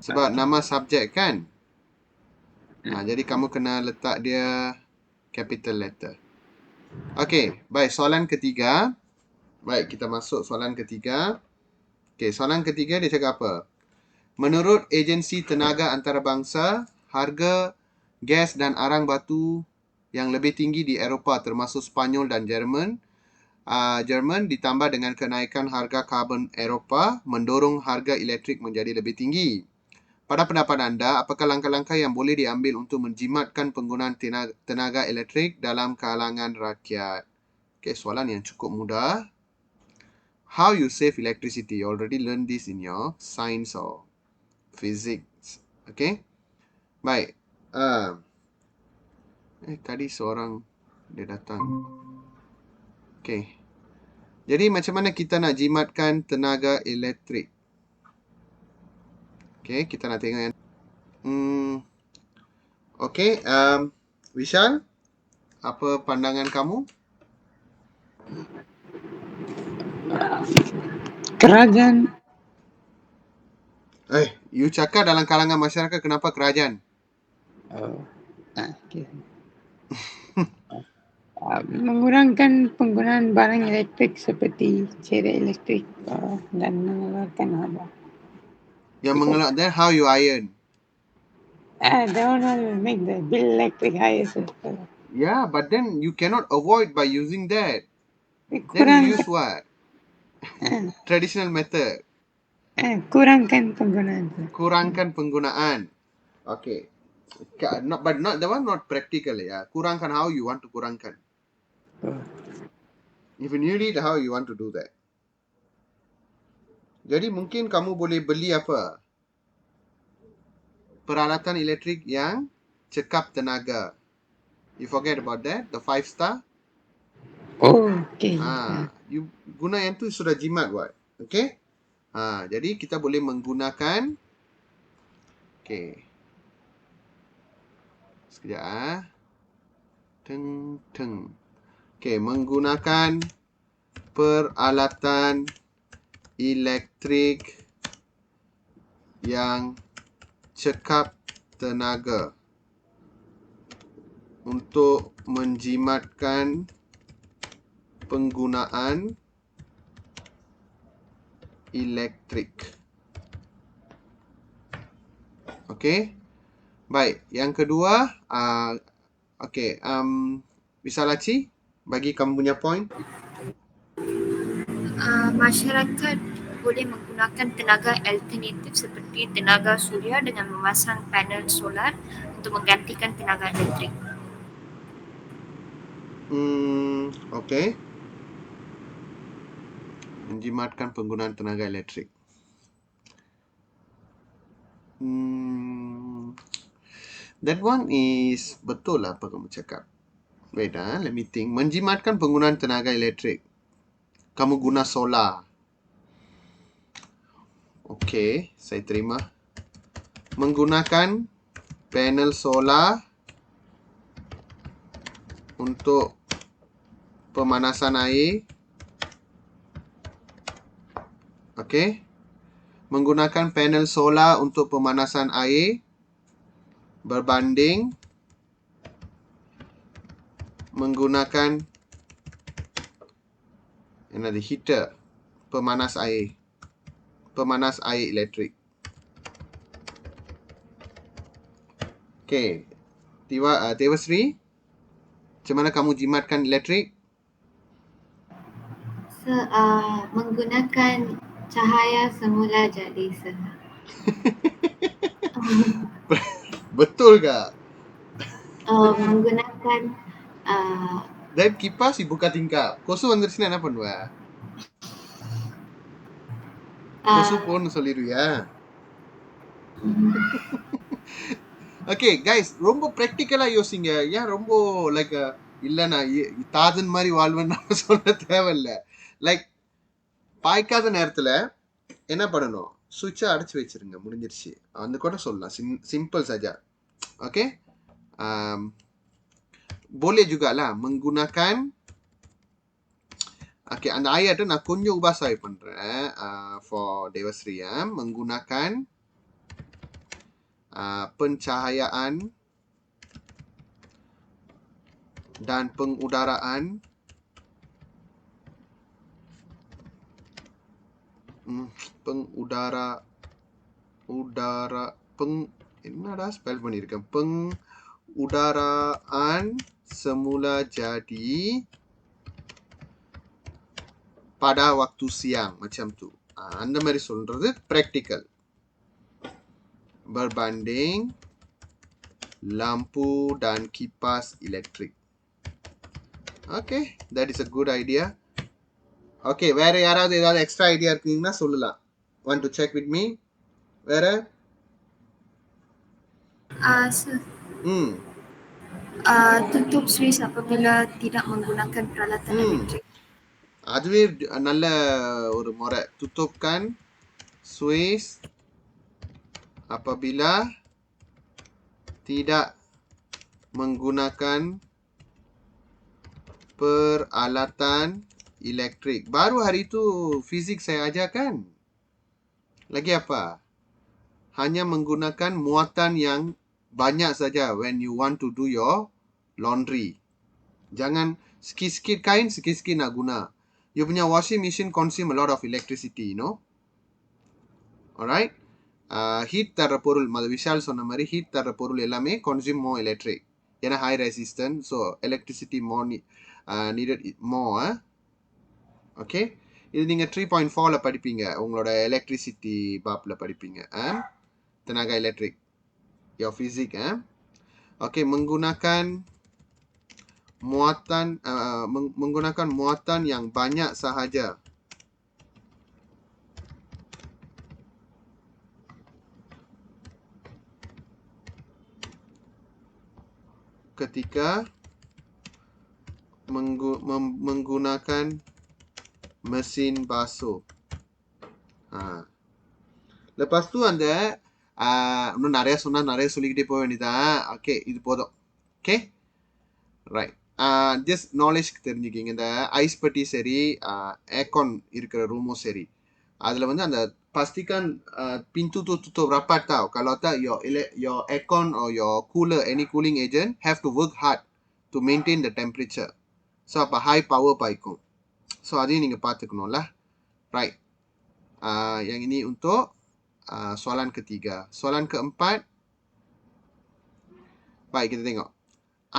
Sebab Okay. nama subjek kan. Jadi kamu kena letak dia capital letter. Okey, baik, soalan ketiga. Baik, kita masuk soalan ketiga. Okey, soalan ketiga dia cakap apa? Menurut Agensi Tenaga Antarabangsa, harga gas dan arang batu yang lebih tinggi di Eropah termasuk Spanyol dan Jerman ditambah dengan kenaikan harga karbon Eropah mendorong harga elektrik menjadi lebih tinggi. Pada pendapat anda, apakah langkah-langkah yang boleh diambil untuk menjimatkan penggunaan tenaga elektrik dalam kalangan rakyat? Okay, soalan yang cukup mudah. How you save electricity? You already learned this in your science or physics. Okay? Baik. Tadi seorang dia datang. Okay. Jadi macam mana kita nak jimatkan tenaga elektrik? Okay, kita nak tengok yang okay, Vishal, apa pandangan kamu? Kerajaan. You cakap dalam kalangan masyarakat, kenapa kerajaan? Okay. Mengurangkan penggunaan barang elektrik seperti cerek elektrik dan mengeluarkan harga. Yang mengelak then how you iron? That one will make the bill electric higher. Yeah, but then you cannot avoid by using that. Then you use what? Traditional method. Kurangkan penggunaan. Kurangkan penggunaan. Okay. But not that one not practical ya. Kurangkan how you want to kurangkan. If you need it, how you want to do that? Jadi mungkin kamu boleh beli apa? Peralatan elektrik yang cekap tenaga. You forget about that, the 5 star. Okay. You guna yang tu sudah jimat buat. Okay? Jadi kita boleh menggunakan. Okay. Sekejap. Teng. Okay, menggunakan peralatan elektrik yang cekap tenaga untuk menjimatkan penggunaan elektrik. Okey. Baik, yang kedua, Visalachi, bagi kamu punya point. Masyarakat boleh menggunakan tenaga alternatif seperti tenaga suria dengan memasang panel solar untuk menggantikan tenaga elektrik. Okey. Menjimatkan penggunaan tenaga elektrik. That one is betul lah apa kamu cakap. Wait, let me think. Menjimatkan penggunaan tenaga elektrik. Kamu guna solar. Okey, saya terima. Menggunakan panel solar untuk pemanasan air. Okey. Menggunakan panel solar untuk pemanasan air berbanding menggunakan another heater, pemanas air elektrik. Okey. Dewasri, macam mana kamu jimatkan elektrik? Menggunakan cahaya semula jadi sela. Betul ke? Menggunakan Dan kipas ibu tingkap. Kosu ಅಂದ್ರೆ என்ன பண்ணுவ? Kosu போன்னு சொல்லிடுவியா? Okay, guys, ரொம்ப practical-ஆ யோசிங்க. ஏன் ரொம்ப like இல்ல நான் தாஜன் மாதிரி வாழ்வேன்னு நம்ம சொல்ல தேவையில்லை. Like பாய்க்காத நேரத்துல என்ன பண்ணணும்? சுவிட்சை அடைச்சு வச்சிருங்க, முடிஞ்சிருச்சு. அந்த கூட சொல்லலாம். Simple saja. Okay? Boleh jugalah menggunakan. Okay, அந்த ayat நான் கொஞ்சம் உபாசாய் பண்றேன் for Devasri. Menggunakan pencahayaan dan pengudaraan என்னடா ஸ்பெல் பண்ணியிருக்கேன். Pengudaraan semula jadi pada waktu siang. Macam tu. அந்த மாதிரி சொல்றது practical. Berbanding lampu dan kipas elektrik. Okay, that is a good idea. Okay, வேற யாராவது ஏதாவது எக்ஸ்ட்ரா ஐடியா இருக்குங்கன்னா சொல்லலாம். Want to check with me? வேற? Sir, Hmm. tutup suis apabila tidak menggunakan peralatan elektrik. அதுவே நல்ல ஒரு முறை. Tutupkan suis apabila tidak menggunakan peralatan elektrik. Baru hari itu fizik saya ajarkan. Lagi apa? Hanya menggunakan muatan yang banyak saja when you want to do your laundry. Jangan sikit-sikit kain, sikit-sikit nak guna. You punya washing machine consume a lot of electricity, you know. Alright? Heat தர பொருள், விஷால் சொன்ன மாதிரி heat தர பொருள் எல்லாமே consume more electric. ஏன்னா high resistance, so electricity more needed more. Okay? இது நீங்க 3.4ல படிப்பீங்க. உங்களோட electricity பாப்ல படிப்பீங்க. Tenaga elektrik. Your physics. Okay, menggunakan muatan yang banyak sahaja. Ketika menggunakan mesin basuh. Lepas tu அந்த இன்னும் நிறைய சொன்னா நிறைய சொல்லிக்கிட்டே போக வேண்டியதான். ஓகே, இது போதும். Okay, right. ஜஸ்ட் நாலேஜ்க்கு தெரிஞ்சுக்கிங்க. இந்த ஐஸ் பட்டி சரி, ஏர்கான் இருக்கிற ரூமும் சரி, அதில் வந்து அந்த pastikan pintu tu tutup rapat tau. Kalau tak, your aircon or your cooler, any cooling agent have to work hard to maintain the temperature. So, அப்போ high power பாய்க்கும். So, அதையும் நீங்கள் பார்த்துக்கணும்ல. Right. Yang ini untuk soalan ketiga. Soalan keempat. Baik, kita tengok.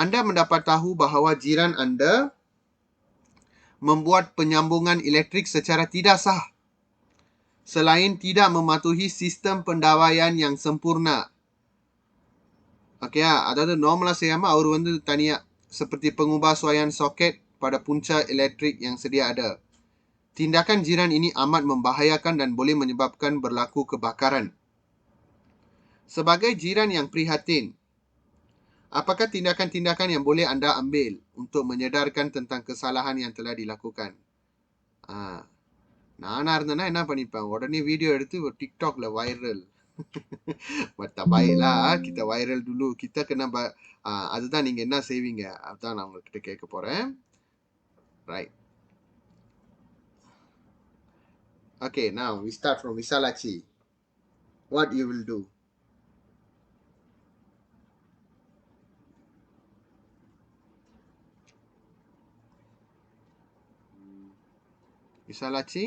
Anda mendapat tahu bahawa jiran anda membuat penyambungan elektrik secara tidak sah selain tidak mematuhi sistem pendawaian yang sempurna. Okay, அதாவது நார்மலா செய்யாம அவர் வந்து தனியா seperti pengubah suaian soket pada punca elektrik yang sedia ada. Tindakan jiran ini amat membahayakan dan boleh menyebabkan berlaku kebakaran. Sebagai jiran yang prihatin, apakah tindakan-tindakan yang boleh anda ambil untuk menyedarkan tentang kesalahan yang telah dilakukan? நானா இருந்தேன்னா என்ன பண்ணிப்பேன், உடனே வீடியோ எடுத்து டிக்டாக்ல viral. But tak baiklah kita viral dulu. Kita kena அதுதான் நீங்க என்ன செய்வீங்க, அதுதான் நான் உங்ககிட்ட கேட்க போறேன். Right. Okay, now we start from Visalachi. What you will do? Visalachi?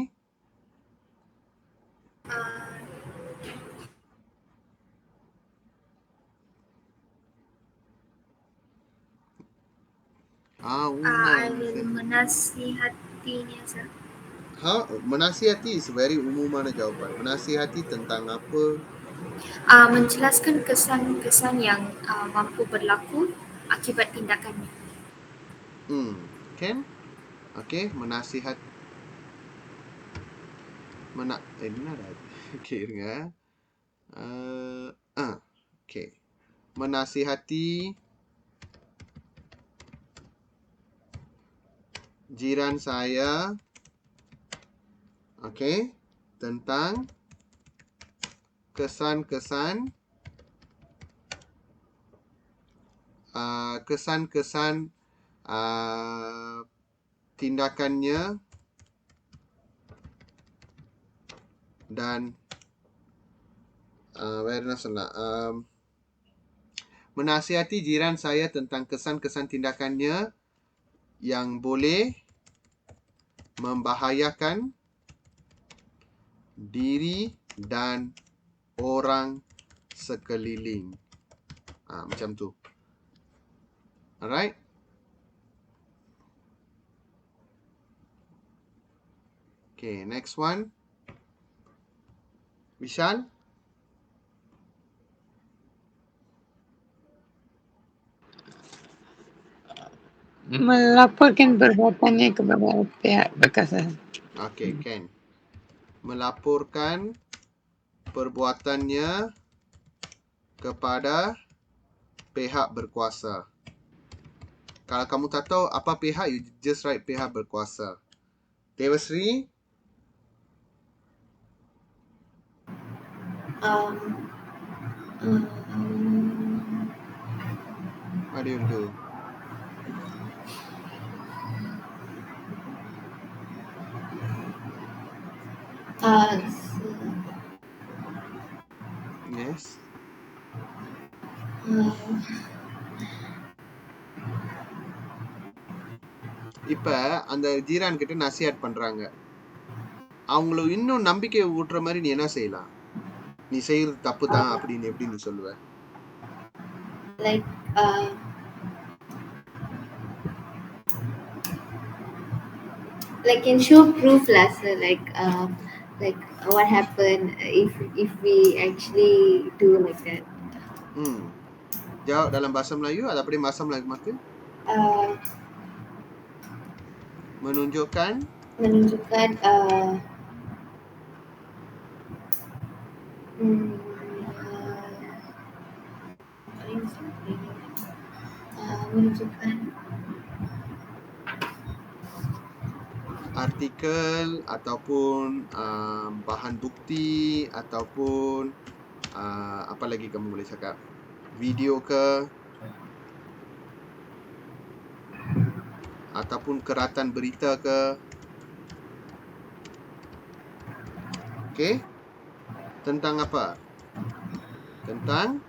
I will menasihatinya, sir. Menasihati is very umumana jawapan. Menasihati tentang apa? Menjelaskan kesan-kesan yang mampu berlaku akibat tindakannya. Kan? Okay, menasihat. என்னடா இது? Okay, இருங்க. Okay. Menasihati jiran saya, okay, tentang kesan-kesan tindakannya dan menasihati jiran saya tentang kesan-kesan tindakannya yang boleh membahayakan diri dan orang sekeliling. Macam tu. Alright? Okay, next one. Vishal? Melaporkan perbuatannya kepada pihak berkuasa. Okay, Ken. Melaporkan perbuatannya kepada pihak berkuasa. Kalau kamu tak tahu apa pihak, you just write pihak berkuasa. Devasri? Um, um, What do you do? Yes. இப்ப அந்த ஜீரான் கிட்ட நசியாட் பண்றாங்க. அவங்கள இன்னும் நம்பிக்கை ஊட்டுற மாதிரி நீ என்ன செய்யலாம்? நீ செய்யறது தப்பு தான் அப்படின்னு எப்படி நீ சொல்லுவ? like like can show proof lah, sir, like what happened if we actually do like that. Jawab dalam bahasa Melayu atau apa bahasa Melayu maka? Menunjukkan menunjukkan artikel ataupun bahan bukti ataupun apa lagi kamu boleh cakap? Video ke? Ataupun keratan berita ke? Okay? Tentang apa? Tentang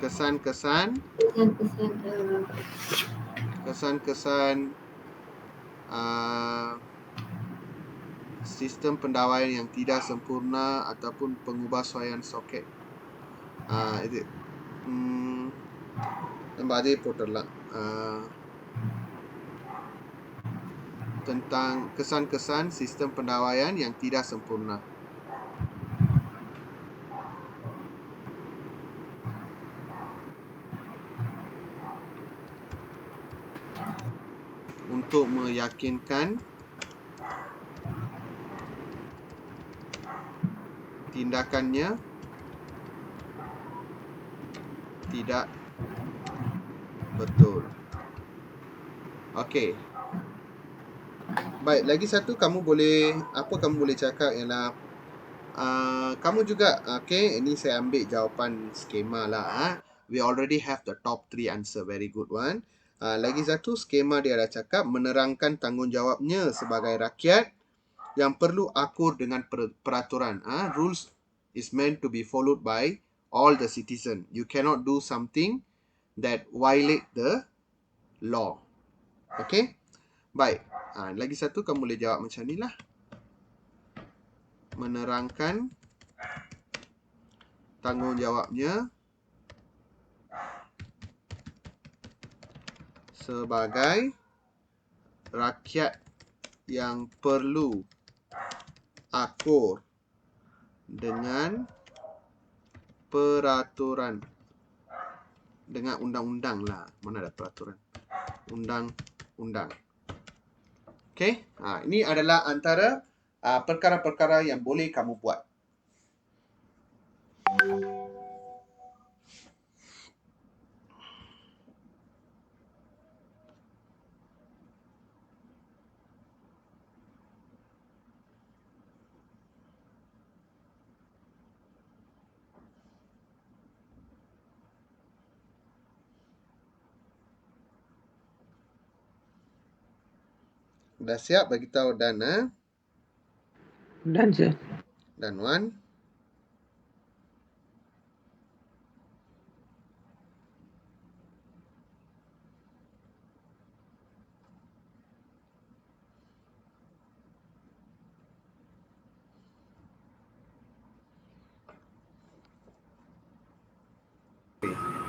kesan-kesan sistem pendawaian yang tidak sempurna ataupun pengubahsuaian soket. இது நம்ம அதே போட்டுடலாம். Tentang kesan-kesan sistem pendawaian yang tidak sempurna. Untuk meyakinkan tindakannya tidak betul. Okey. Baik, lagi satu kamu boleh cakap ialah kamu juga, okey, ini saya ambil jawapan skema lah. We already have the top 3 answer, very good one. Lagi satu skema dia dah cakap menerangkan tanggungjawabnya sebagai rakyat yang perlu akur dengan peraturan. Rules is meant to be followed by all the citizen. You cannot do something that violate the law. Okay? Baik. Lagi satu kamu boleh jawab macam ni lah. Menerangkan tanggungjawabnya sebagai rakyat yang perlu akur dengan peraturan, dengan undang-undang lah. Mana ada peraturan? Undang-undang. Okay? Ini adalah antara perkara-perkara yang boleh kamu buat. Dah siap bagi tahu Dan? Done, sir. Done one.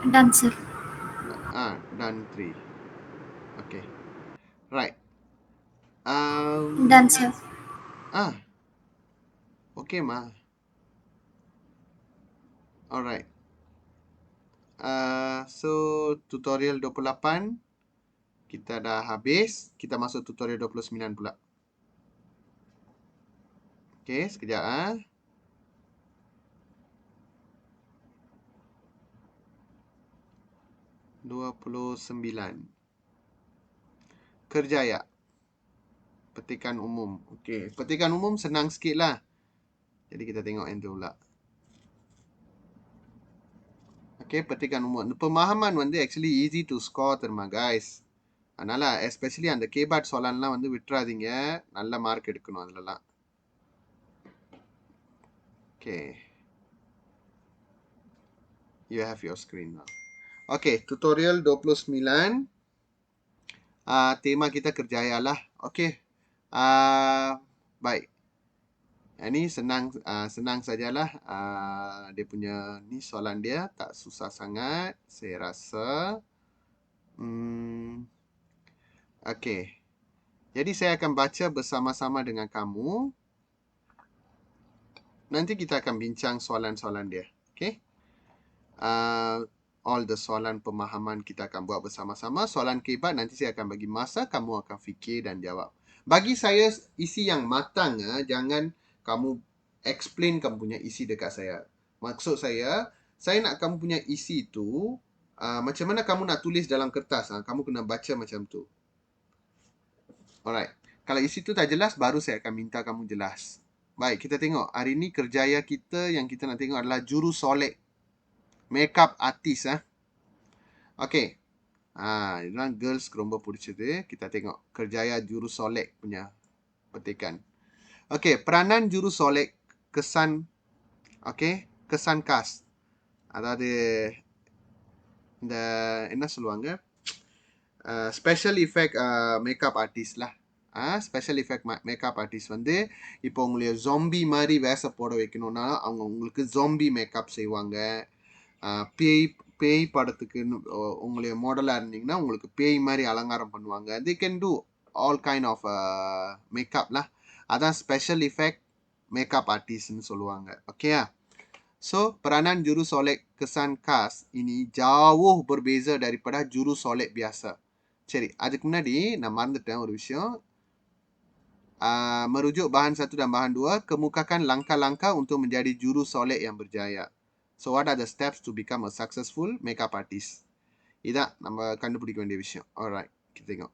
Done, sir. Done three. Okay. Right. Done, sir. Okay, ma. Alright. So tutorial 28 kita dah habis. Kita masuk tutorial 29 pula. Okay, sekejap 29. Kerjaya. Petikan umum. Okay, petikan umum senang sikit lah. Jadi kita tengok yang tu pula. Okay, petikan umum. Pemahaman வந்து actually easy to score தெரியுமா guys. அதனால especially அந்த கேபாட் சோலான்லாம் வந்து விட்டுறாதீங்க. நல்ல மார்க் எடுக்கணும் அதுலலாம். Okay. You have your screen now. Okay, tutorial 29. Tema kita kerjaya lah. Okay. Baik. Ini senang sajalah. Dia punya ni soalan dia tak susah sangat. Saya rasa. Okay. Jadi saya akan baca bersama-sama dengan kamu. Nanti kita akan bincang soalan-soalan dia. Okay. All the soalan pemahaman kita akan buat bersama-sama. Soalan kebat nanti saya akan bagi masa. Kamu akan fikir dan jawab. Bagi saya isi yang matang. Jangan kamu explain kamu punya isi dekat saya. Maksud saya nak kamu punya isi tu. Macam mana kamu nak tulis dalam kertas. Kamu kena baca macam tu. Alright. Kalau isi tu tak jelas, baru saya akan minta kamu jelas. Baik, kita tengok. Hari ni kerjaya kita yang kita nak tengok adalah juru solek. Makeup artist. Okay. இதெல்லாம் கேர்ள்ஸ்க்கு ரொம்ப பிடிச்சது. Kita tengok kerjaya juru solek punya petikan. Okay, peranan juru solek kesan. Okay, kesan khas. அதாவது இந்த என்ன சொல்லுவாங்க? Special effect makeup artist lah. Special effect makeup artist வந்து இப்போ உங்களை zombie மாதிரி வேஷ போட வைக்கணும்னா அவங்க உங்களுக்கு zombie makeup செய்வாங்க. பேய் படத்துக்கு உங்களுடைய மாடலாக இருந்தீங்கன்னா உங்களுக்கு பேய் மாதிரி அலங்காரம் பண்ணுவாங்க. They can do all kind of makeup lah. அதான் special effect makeup artistன்னு சொல்லுவாங்க. Okay. So, peranan juru solek kesan khas ini jauh berbeza daripada juru solek biasa. சரி, அதுக்கு முன்னாடி நான் மறந்துட்டேன் ஒரு விஷயம். Merujuk bahan 1 dan bahan 2, kemukakan langkah-langkah untuk menjadi juru solek yang berjaya. So, what are the steps to become a successful makeup artist? இதான் நம்ம கண்டுபிடிக்க வேண்டிய விஷயம். Alright, kita tengok.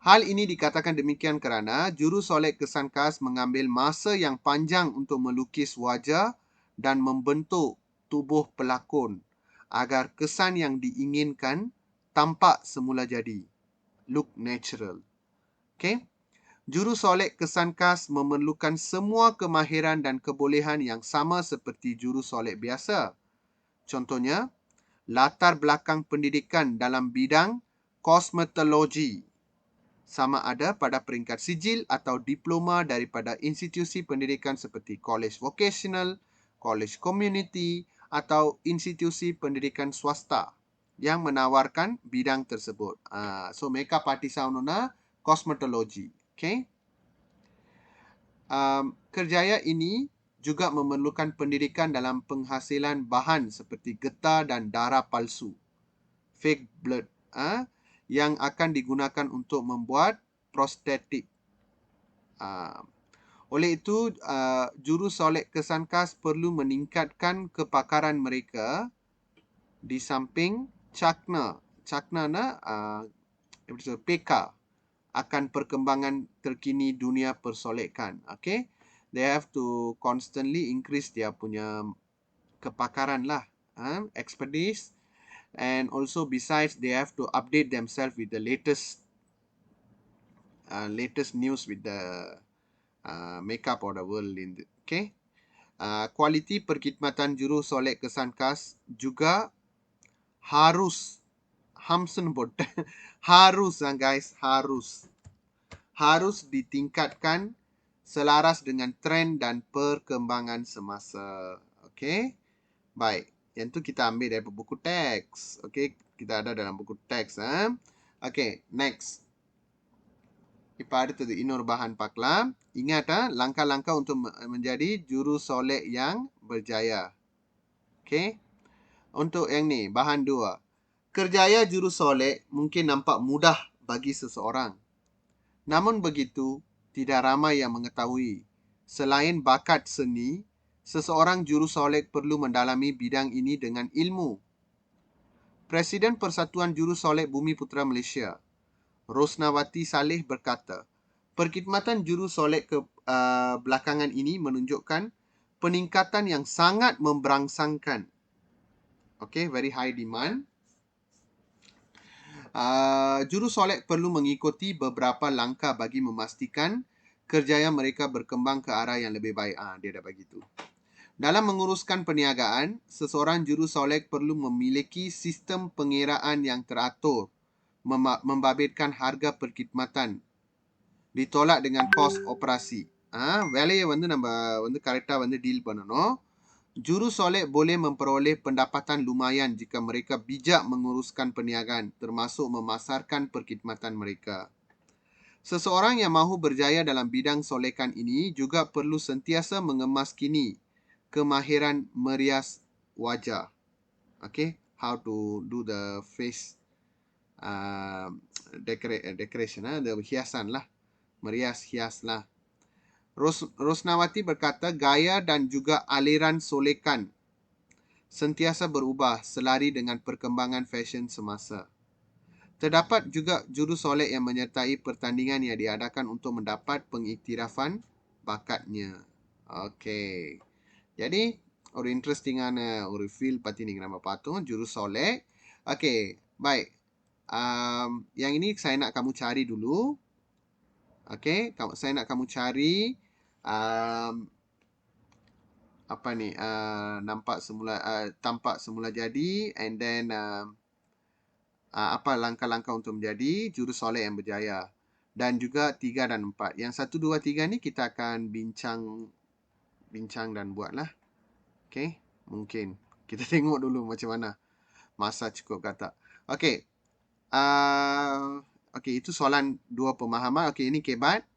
Hal ini dikatakan demikian kerana juru solek kesan khas mengambil masa yang panjang untuk melukis wajah dan membentuk tubuh pelakon agar kesan yang diinginkan tampak semula jadi. Look natural. Okay? Juru solek kesan khas memerlukan semua kemahiran dan kebolehan yang sama seperti juru solek biasa. Contohnya, latar belakang pendidikan dalam bidang kosmetologi sama ada pada peringkat sijil atau diploma daripada institusi pendidikan seperti college vocational, college community atau institusi pendidikan swasta yang menawarkan bidang tersebut. So makeup artist saununa cosmetology. Okay. Kerjaya ini juga memerlukan pendidikan dalam penghasilan bahan seperti getah dan darah palsu, fake blood, yang akan digunakan untuk membuat prostetik. Oleh itu, juru solek kesan khas perlu meningkatkan kepakaran mereka di samping cakna. Cakna na PK akan perkembangan terkini dunia persolekan. Okay? They have to constantly increase dia punya kepakaran lah. Expertise. And also besides, they have to update themselves with the latest news with the make up of the world. Okay. Kualiti perkhidmatan jurusolek kesan khas juga harus Hamsun bot harus guys, harus ditingkatkan selaras dengan trend dan perkembangan semasa. Okey. Baik. Yang tu kita ambil dari buku teks. Okey, kita ada dalam buku teks. Okey, next. Ipa அடுத்தது இன்னொரு bahan paklam. Ingat langkah-langkah untuk menjadi jurusolek yang berjaya. Okey. Untuk yang ni, bahan 2. Kerjaya jurusolek mungkin nampak mudah bagi seseorang. Namun begitu, tidak ramai yang mengetahui. Selain bakat seni, seseorang jurusolek perlu mendalami bidang ini dengan ilmu. Presiden Persatuan Jurusolek Bumiputera Malaysia, Rosnawati Saleh berkata, perkhidmatan jurusolek belakangan ini menunjukkan peningkatan yang sangat memberangsangkan. Okay, very high demand. Jurusolek perlu mengikuti beberapa langkah bagi memastikan kerjaya mereka berkembang ke arah yang lebih baik. Dia dah bagi tu. Dalam menguruskan perniagaan, seseorang jurusolek perlu memiliki sistem pengiraan yang teratur, membabitkan harga perkhidmatan, ditolak dengan kos operasi. வேலையை நம்ம கரெக்டாக டீல் பண்ணணும். Jurusolek boleh memperoleh pendapatan lumayan jika mereka bijak menguruskan perniagaan, termasuk memasarkan perkhidmatan mereka. Seseorang yang mahu berjaya dalam bidang solekan ini juga perlu sentiasa mengemaskini kemahiran merias wajah. Okay, how to do the face decoration, the hiasan lah, merias hias lah. Rosnawati berkata, gaya dan juga aliran solekan sentiasa berubah selari dengan perkembangan fashion semasa. Terdapat juga jurusolek yang menyertai pertandingan yang diadakan untuk mendapat pengiktirafan bakatnya. Okey. Jadi, ஒரு இன்ட்ரெஸ்டிங்கான ஒரு ஃபீல் பற்றி நீங்கள் நம்ம பார்த்தோம். Jurusolek. Okey, baik. Yang ini saya nak kamu cari dulu. Okey, saya nak kamu cari apa ni, tampak semula jadi, and then apa langkah-langkah untuk menjadi jurusolek yang berjaya, dan juga 3 dan 4. Yang 1, 2, 3 ni kita akan bincang dan buatlah. Okey, mungkin kita tengok dulu macam mana, masa cukup kata. Okey, okey, itu soalan 2 pemahaman. Okey, ini kebat.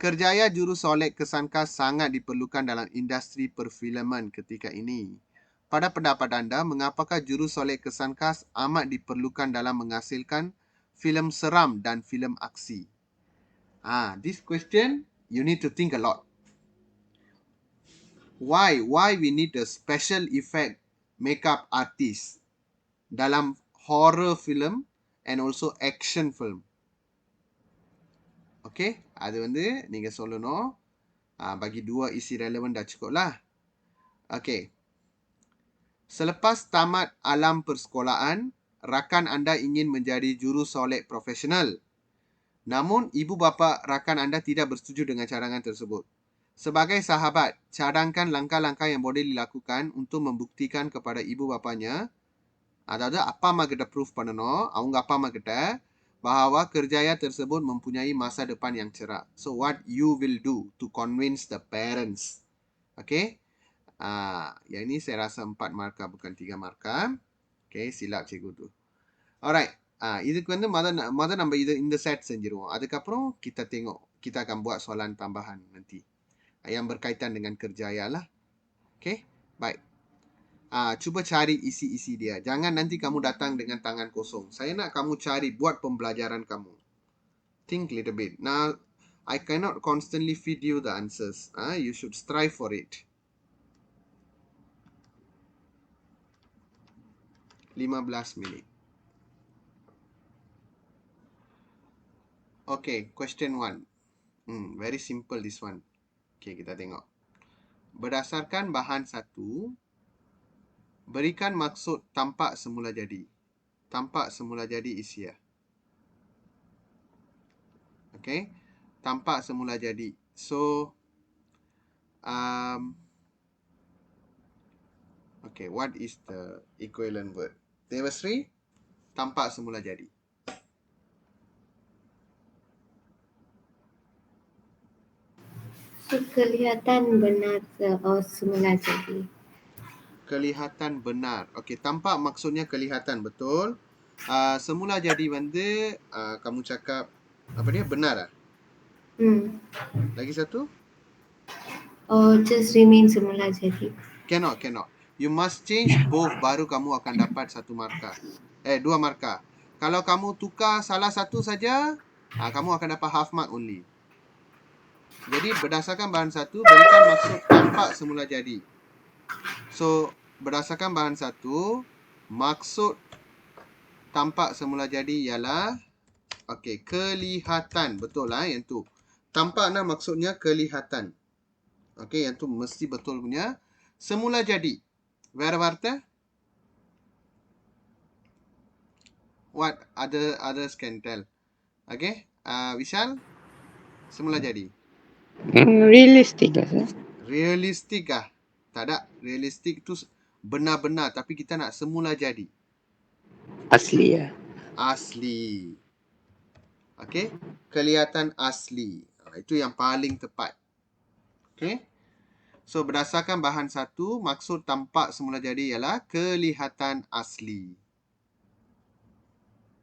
Kerjaya jurusolek kesan khas sangat diperlukan dalam industri perfilman ketika ini. Pada pendapat anda, mengapakah jurusolek kesan khas amat diperlukan dalam menghasilkan filem seram dan filem aksi? This question, you need to think a lot. Why we need a special effect makeup artist dalam horror film and also action film? Okay, அது நீங்க சொல்லணும். Bagi 2 isi relevan dah cukup lah. Okay. Selepas tamat alam persekolahan, rakan anda ingin menjadi jurusolek profesional. Namun, ibu bapa rakan anda tidak bersetuju dengan cadangan tersebut. Sebagai sahabat, cadangkan langkah-langkah yang boleh dilakukan untuk membuktikan kepada ibu bapanya, அதாவது அப்பா அம்மா கிட்ட ப்ரூஃப் பண்ணணும், அவங்க அப்பா அம்மா கிட்ட, bahawa kerjaya tersebut mempunyai masa depan yang cerah. So, what you will do to convince the parents? Okay. Yang ini saya rasa 4 markah bukan 3 markah. Okay, silap cikgu tu. Alright. இதுக்கு மொத நம்ம இந்த செட் செஞ்சிருவோம். அதுக்கப்புறம் kita akan buat soalan tambahan nanti yang berkaitan dengan kerjaya lah. Okay, baik. Cuba cari isi-isi dia. Jangan nanti kamu datang dengan tangan kosong. Saya nak kamu cari, buat pembelajaran kamu. Think little bit. Now, I cannot constantly feed you the answers. You should strive for it. 15 minit. Okay, question 1. Very simple this one. Okay, kita tengok. Berdasarkan bahan 1, berikan maksud tampak semula jadi. Tampak semula jadi is here. Okay. Tampak semula jadi. So, okay, what is the equivalent word? Devasri, tampak semula jadi. So, kelihatan benar semula jadi. Kelihatan benar. Okey, tampak maksudnya kelihatan, betul. Semula jadi வந்து kamu cakap apa dia? Benar ah? Lagi satu? Just remain semula jadi. Cannot. You must change both baru kamu akan dapat 1 markah. 2 markah. Kalau kamu tukar salah satu saja, kamu akan dapat half mark only. Jadi berdasarkan bahan satu, berikan maksud tampak semula jadi. So, berdasarkan bahan satu, maksud tampak semula jadi ialah okey, kelihatan. Betul lah yang tu. Tampak nah maksudnya kelihatan. Okey, yang tu mesti betul punya. Semula jadi. வேற வார்த்தை? What others can tell? Okay. Vishal? Semula jadi. Realistic lah, sir. Realistik ah? Tak ada. Realistik tu benar-benar. Tapi kita nak semula jadi. Asli ya. Asli. Okay. Kelihatan asli. Itu yang paling tepat. Okay. So, berdasarkan bahan satu, maksud tampak semula jadi ialah kelihatan asli.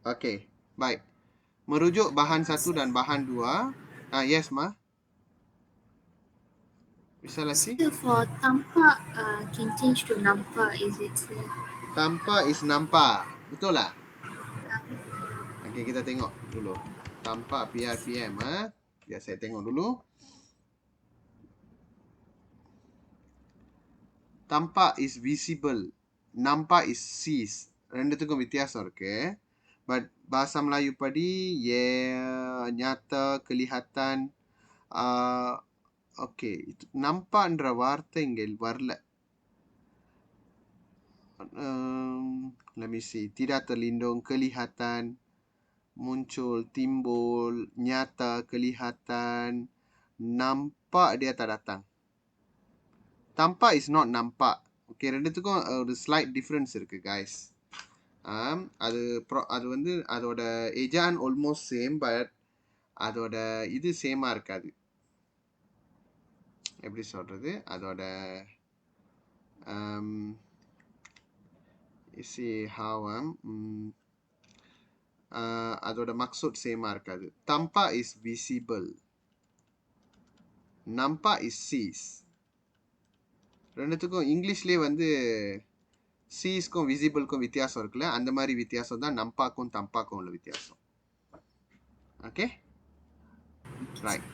Okey, baik. Merujuk bahan satu dan bahan dua. Yes, Ma. Bisa lagi? So for tampak can change to nampak, is it, sir? Tampak is nampak. Betul tak? Okey, kita tengok dulu. Tampak PRPM. Biar saya tengok dulu. Tampak is visible. Nampak is sees. ரெண்டுத்துக்கும் வித்தியாசம் இருக்கு. But bahasa Melayu padi, nyata, kelihatan. Okay, itu nampakன்ற வார்த்தை இங்க வரல. Let me see. Tidak terlindung, kelihatan, muncul, timbul, nyata, kelihatan. Nampak dia tak datang. Tampak is not nampak. Okay, ரெண்டுத்துக்கும் ஒரு slight difference இருக்கு, guys. அது வந்து அதோட ஏஜான் almost same, but அதோட இது சேமா இருக்காது. எப்படி சொல்றது? அதோட you see how அதோட maksud சேமா இருக்காது. Tampak is visible. Nampak is sees. ரெண்டுத்துக்கும் இங்கிலீஷ்லயே வந்து seesக்கும் visibleக்கும் வித்தியாசம் இருக்குல்ல, அந்த மாதிரி வித்தியாசம் தான் nampakக்கும் tampakக்கும் உள்ள வித்தியாசம். Okay? Right.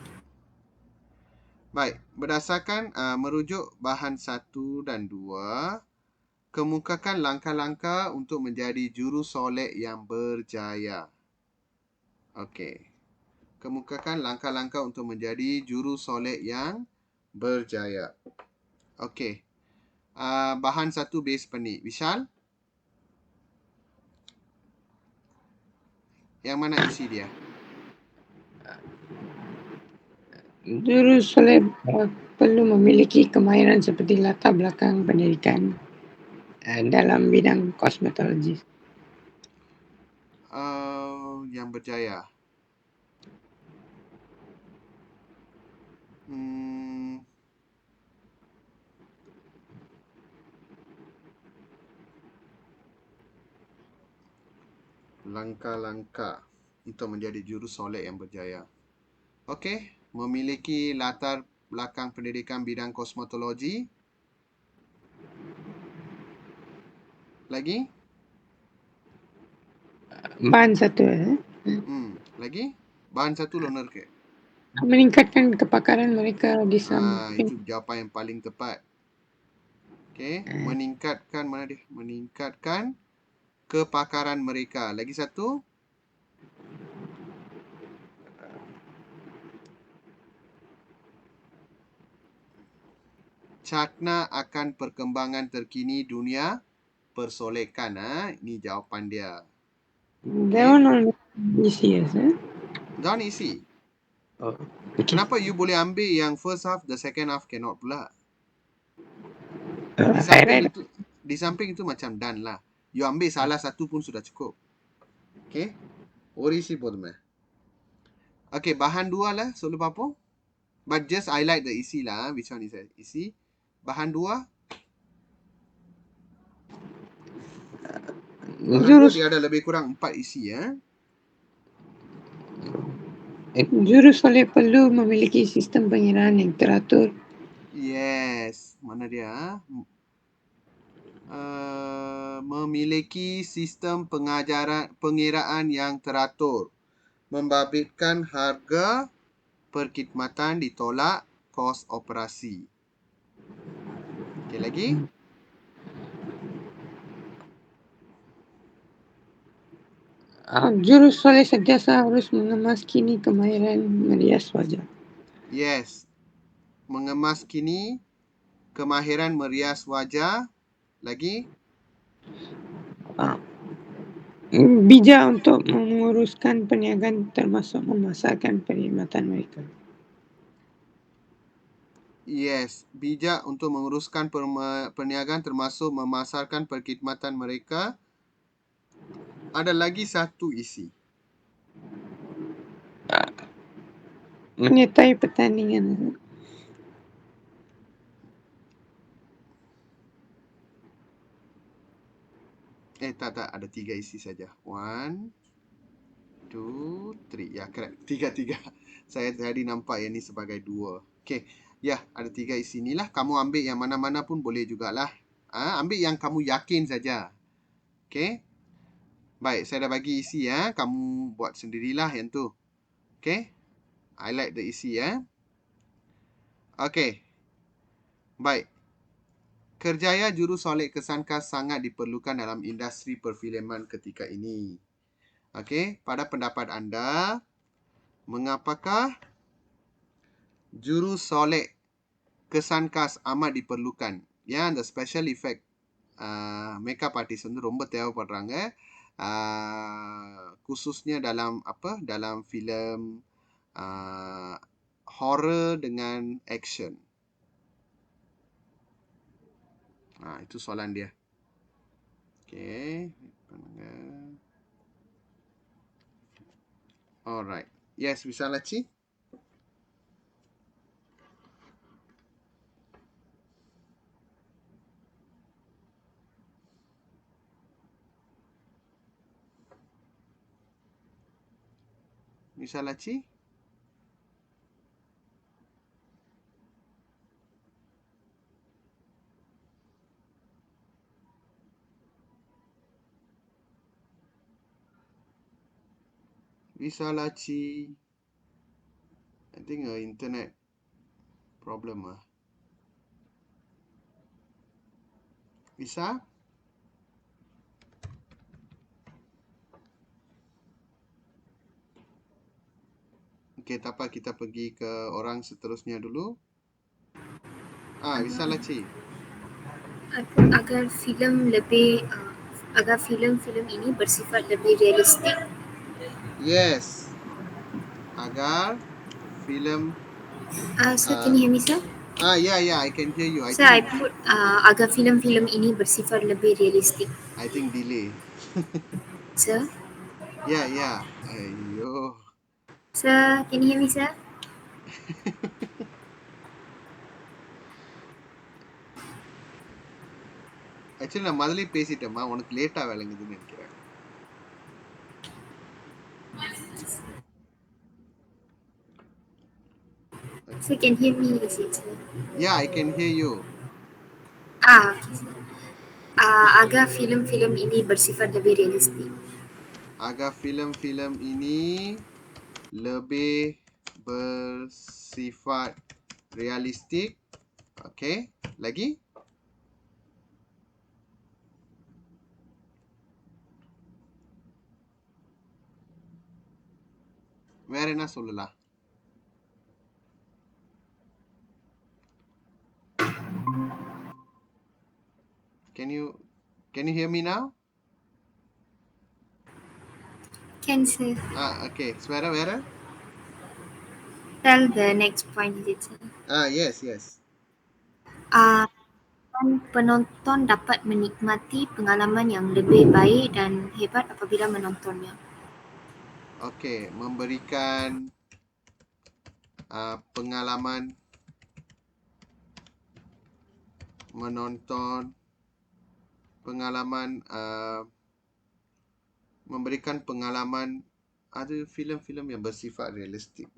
Baik, berdasarkan merujuk bahan 1 dan 2, kemukakan langkah-langkah untuk menjadi jurusolek yang berjaya. Okey. Kemukakan langkah-langkah untuk menjadi jurusolek yang berjaya. Okey. Bahan 1 base penik. Vishal? Yang mana isi dia? Jurusolek perlu memiliki kemahiran seperti latar belakang pendidikan dalam bidang kosmetologi. Yang berjaya. Langkah-langkah untuk menjadi jurusolek yang berjaya. Okey, memiliki latar belakang pendidikan bidang kosmetologi. Lagi? Bahan satu Lagi? Bahan satu loner ke? meningkatkan kepakaran mereka di samping. Itu jawapan yang paling tepat. Okey, meningkatkan mana dia? Meningkatkan kepakaran mereka. Lagi satu? Cakna akan perkembangan terkini dunia persolekan. Ini jawapan dia. That one on easy, sir. That one easy. Oh, okay. Kenapa you boleh ambil yang first half, the second half cannot pula? Di I read. samping itu macam done lah. You ambil salah satu pun sudah cukup. Okay? Orisi போதுமே. Okay, bahan dua lah சொல்லு பாப்போம். But just highlight the isi lah. Which one is isi? Bahan dua. Bahan dua Jurus dia ada lebih kurang 4 isi ya. jurus soleh perlu memiliki sistem pengiraan yang teratur. Yes. Mana dia? Memiliki sistem pengiraan yang teratur. Membabitkan harga perkhidmatan ditolak kos operasi. Okey lagi? Jurus soleh sentiasa harus mengemaskini kemahiran merias wajah. Yes. Mengemaskini kemahiran merias wajah. Lagi? Bijak untuk menguruskan perniagaan termasuk memasarkan perkhidmatan mereka. Yes. Bijak untuk menguruskan perniagaan termasuk memasarkan perkhidmatan mereka. Ada lagi satu isi. Menyertai pertandingan. Tak. Ada 3 isi saja. 1, 2, 3. Ya, correct. 3. Saya tadi nampak yang ni sebagai 2. Okay. Ya, ada 3 isi ni lah. Kamu ambil yang mana-mana pun boleh jugalah. Ambil yang kamu yakin saja. Okay. Baik, saya dah bagi isi ya. Kamu buat sendirilah yang tu. Okay. Highlight the isi ya. Okay. Baik. Kerjaya jurusolek kesankas sangat diperlukan dalam industri perfilman ketika ini. Okey, pada pendapat anda, mengapakah jurusolek kesankas amat diperlukan? Ya, the special effect makeup artist வந்து ரொம்ப தேவைப்படுறாங்க. Khususnya dalam dalam filem horror dengan action. Itu soalan dia. Okay. Alright. Yes, Visalachi. Visalachi. Visalachi. I think internet problem Visa? Okay, tak apa, kita pergi ke orang seterusnya dulu. Visalachi. Agar filem-filem ini bersifat lebih realistik. Yes. Agar filem Sir, can you hear me, sir? Yeah, I can hear you. Sir, I put agar filem-filem ini bersifat lebih realistik. I think delay. Sir? Yeah. Aiyo. Sir, can you hear me, sir? Actually, நான் முதல்ல பேசிட்டேம்மா, உனக்கு லேட்டா விளங்குதுன்னு நினைக்கிறேன். Sir, can you hear me, sir? Yeah, I can hear you. Okay, sir. Agar filem-filem ini bersifat lebih realistik. Agar filem-filem ini lebih bersifat realistik. Okay, lagi? வேற என்ன சொல்லலாம்? Can you hear me now? Can, sir. Okay, வேற tell the next point, is it, sir? Yes. Penonton dapat menikmati pengalaman yang lebih baik dan hebat apabila menontonnya. Okey, memberikan pengalaman menonton, memberikan pengalaman. Ada filem-filem yang bersifat realistik.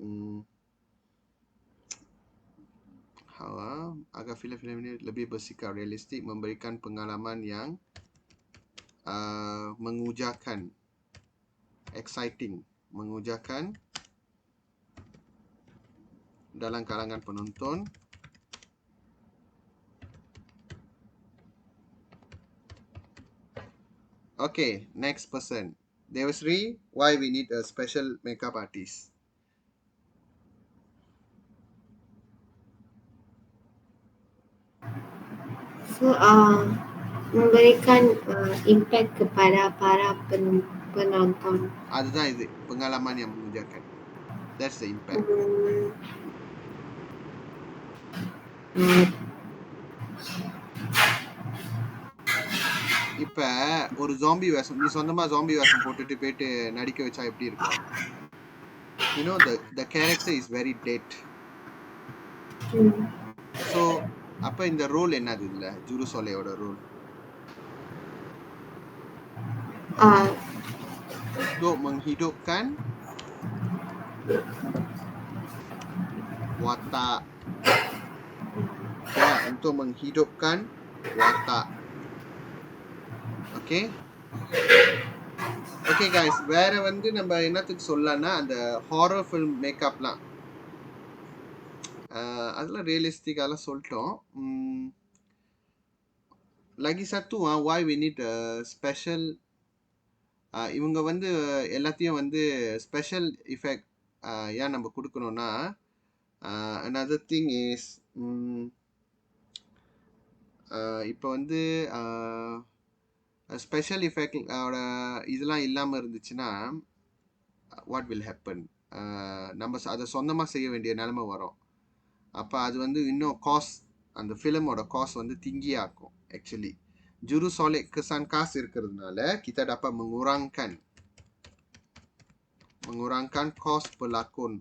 Agar filem-filem ini lebih bersikap realistik, memberikan pengalaman yang mengujakan, exciting, mengujakan dalam kalangan penonton. Okay, next person. Devasri, why we need a special makeup artist? So, memberikan impact kepada para penonton. அதுதான் இது, pengalaman yang mengujakan. That's the impact. இப்ப ஒரு ஜாம்பி வேஷம், நீ சொந்தமா ஜாம்பி வேஷம் போட்டுட்டு போயிட்டு நடிக்க வச்சா எப்படி இருக்கும்? You know, the character is very dead. So அப்ப இந்த ரோல் என்னது இதுல? ஜுருசோலையோட role untuk menghidupkan watak. Ya, untuk menghidupkan watak. Okay. Okay guys, வேற வந்து நம்ம என்னத்துக்கு சொல்லலாம்னா அந்த ஹாரர் ஃபிலிம் மேக்கப்லாம் அதெல்லாம் ரியலிஸ்டிக்காலாம் சொல்லிட்டோம். lagi satu why we need a special, இவங்க வந்து எல்லாத்தையும் வந்து ஸ்பெஷல் எஃபெக்ட் ஏன் நம்ம கொடுக்கணும்னா, another thing is இப்போ வந்து ஸ்பெஷல் எஃபெக்ட் இதெல்லாம் இல்லாமல் இருந்துச்சுன்னா வாட் வில் ஹேப்பன், நம்ம அதை சொந்தமாக செய்ய வேண்டிய நிலைமை வரும். அப்போ அது வந்து இன்னும் காஸ்ட், அந்த ஃபிலிமோட காஸ்ட் வந்து திங்கியாக்கும். ஆக்சுவலி Jurusolek kesan khas இருக்கிறதுனால kita dapat mengurangkan kos pelakon.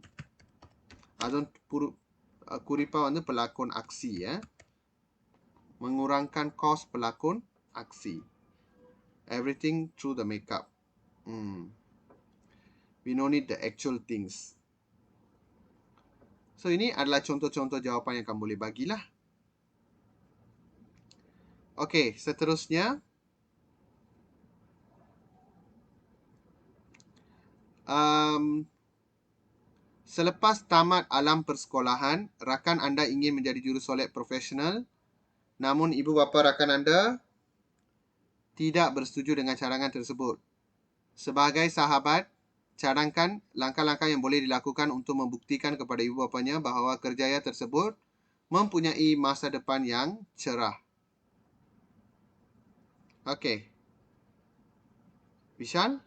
அதுவும் குறிப்பா வந்து pelakon aksi ya. Mengurangkan kos pelakon aksi. Everything through the makeup. We don't need the actual things. So ini adalah contoh-contoh jawapan yang kamu boleh bagilah. Okey, seterusnya selepas tamat alam persekolahan, rakan anda ingin menjadi jurusolek profesional, namun ibu bapa rakan anda tidak bersetuju dengan cadangan tersebut. Sebagai sahabat, cadangkan langkah-langkah yang boleh dilakukan untuk membuktikan kepada ibu bapanya bahawa kerjaya tersebut mempunyai masa depan yang cerah. Okey. Vishal?